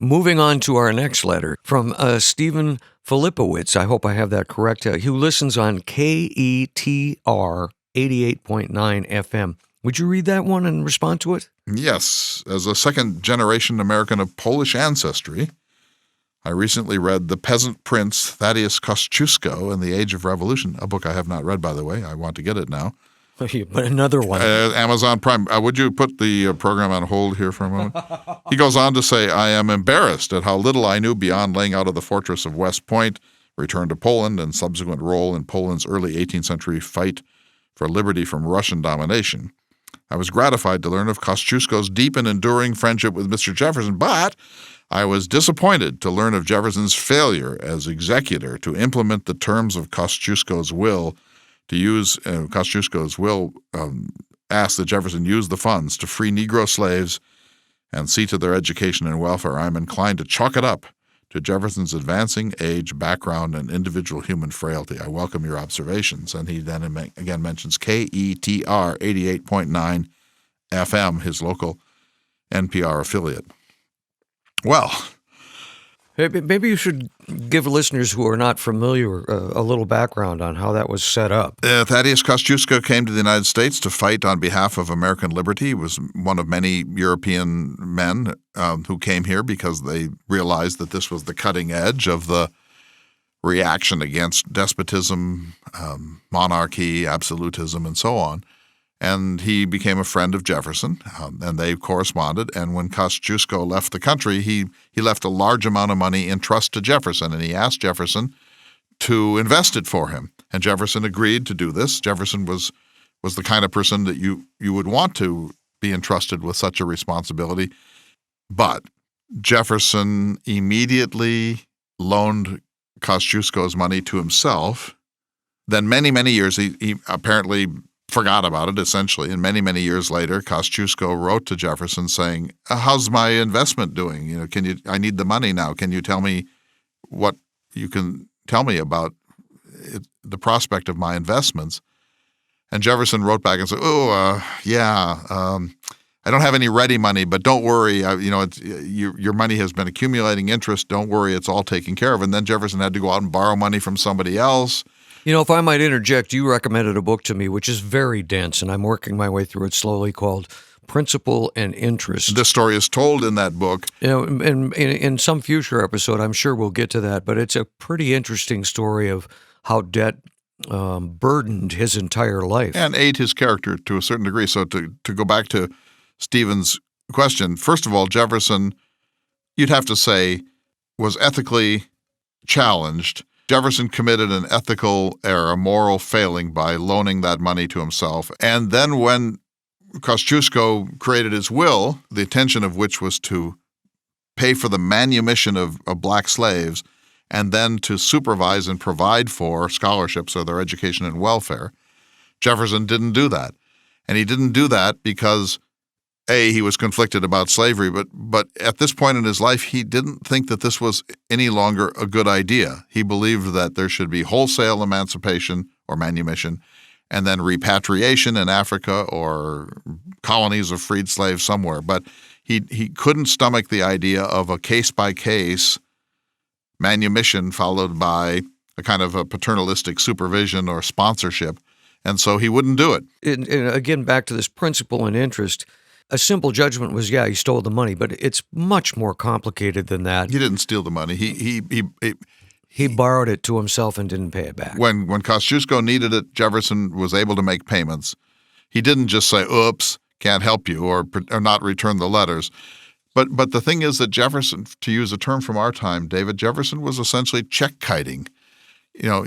Moving on to our next letter from Stephen Filipowitz. I hope I have that correct. Who listens on KETR 88.9 FM. Would you read that one and respond to it? Yes. As a second-generation American of Polish ancestry, I recently read The Peasant Prince, Tadeusz Kościuszko, and the Age of Revolution, a book I have not read, by the way. I want to get it now. But another one. Amazon Prime. Would you put the program on hold here for a moment? He goes on to say, I am embarrassed at how little I knew beyond laying out of the fortress of West Point, return to Poland, and subsequent role in Poland's early 18th century fight for liberty from Russian domination. I was gratified to learn of Kościuszko's deep and enduring friendship with Mr. Jefferson, but I was disappointed to learn of Jefferson's failure as executor to implement the terms of Kościuszko's will. Kościuszko's will asked that Jefferson use the funds to free Negro slaves and see to their education and welfare. I'm inclined to chalk it up to Jefferson's advancing age, background, and individual human frailty. I welcome your observations. And he then again mentions KETR 88.9 FM, his local NPR affiliate. Well, maybe you should give listeners who are not familiar a little background on how that was set up. Tadeusz Kościuszko came to the United States to fight on behalf of American liberty. He was one of many European men who came here because they realized that this was the cutting edge of the reaction against despotism, monarchy, absolutism, and so on. And he became a friend of Jefferson, and they corresponded. And when Kościuszko left the country, he left a large amount of money in trust to Jefferson, and he asked Jefferson to invest it for him. And Jefferson agreed to do this. Jefferson was the kind of person that you would want to be entrusted with such a responsibility. But Jefferson immediately loaned Kościuszko's money to himself. Then many, many years, he apparently forgot about it, essentially. And many, many years later, Kościuszko wrote to Jefferson saying, how's my investment doing? I need the money now. Can you tell me what you can tell me about the prospect of my investments? And Jefferson wrote back and said, I don't have any ready money, but don't worry. Your money has been accumulating interest. Don't worry. It's all taken care of. And then Jefferson had to go out and borrow money from somebody else. If I might interject, you recommended a book to me, which is very dense, and I'm working my way through it slowly, called Principle and Interest. The story is told in that book. In some future episode, I'm sure we'll get to that, but it's a pretty interesting story of how debt burdened his entire life. And ate his character to a certain degree. So to go back to Stephen's question, first of all, Jefferson, you'd have to say, was ethically challenged. Jefferson committed an ethical error, a moral failing by loaning that money to himself. And then when Kościuszko created his will, the intention of which was to pay for the manumission of black slaves and then to supervise and provide for scholarships or their education and welfare, Jefferson didn't do that. And he didn't do that because he was conflicted about slavery, but at this point in his life, he didn't think that this was any longer a good idea. He believed that there should be wholesale emancipation or manumission and then repatriation in Africa or colonies of freed slaves somewhere. But he couldn't stomach the idea of a case-by-case manumission followed by a kind of a paternalistic supervision or sponsorship, and so he wouldn't do it. And again, back to this principle and interest, a simple judgment was, he stole the money, but it's much more complicated than that. He didn't steal the money. He borrowed it to himself and didn't pay it back. When Kościuszko needed it, Jefferson was able to make payments. He didn't just say, oops, can't help you, or not return the letters. But the thing is that Jefferson, to use a term from our time, David, Jefferson was essentially check-kiting.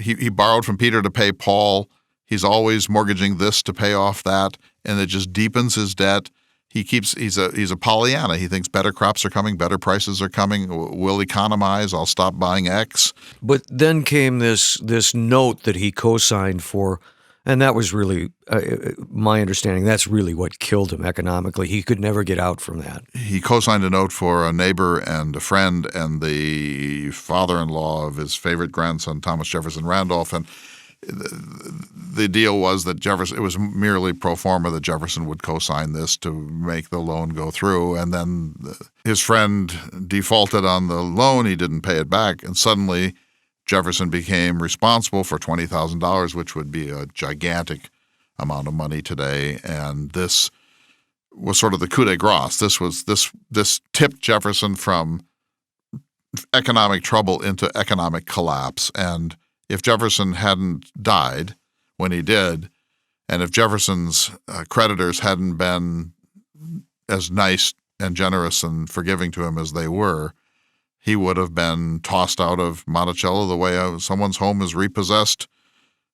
He borrowed from Peter to pay Paul. He's always mortgaging this to pay off that, and it just deepens his debt. He's a Pollyanna. He thinks better crops are coming, better prices are coming. We'll economize. I'll stop buying X. But then came this note that he co-signed for, and that was really, my understanding, that's really what killed him economically. He could never get out from that. He co-signed a note for a neighbor and a friend and the father-in-law of his favorite grandson, Thomas Jefferson Randolph, and the deal was that Jefferson, it was merely pro forma that Jefferson would co-sign this to make the loan go through. And then his friend defaulted on the loan. He didn't pay it back. And suddenly Jefferson became responsible for $20,000, which would be a gigantic amount of money today. And this was sort of the coup de grace. This tipped Jefferson from economic trouble into economic collapse. And if Jefferson hadn't died when he did, and if Jefferson's creditors hadn't been as nice and generous and forgiving to him as they were, he would have been tossed out of Monticello the way someone's home is repossessed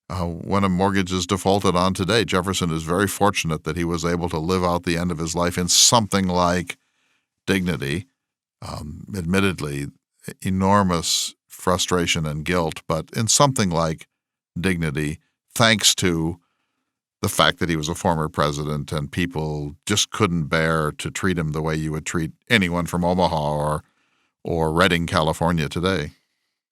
when a mortgage is defaulted on today. Jefferson is very fortunate that he was able to live out the end of his life in something like dignity. Admittedly, enormous frustration and guilt, but in something like dignity, thanks to the fact that he was a former president and people just couldn't bear to treat him the way you would treat anyone from Omaha or Redding, California today.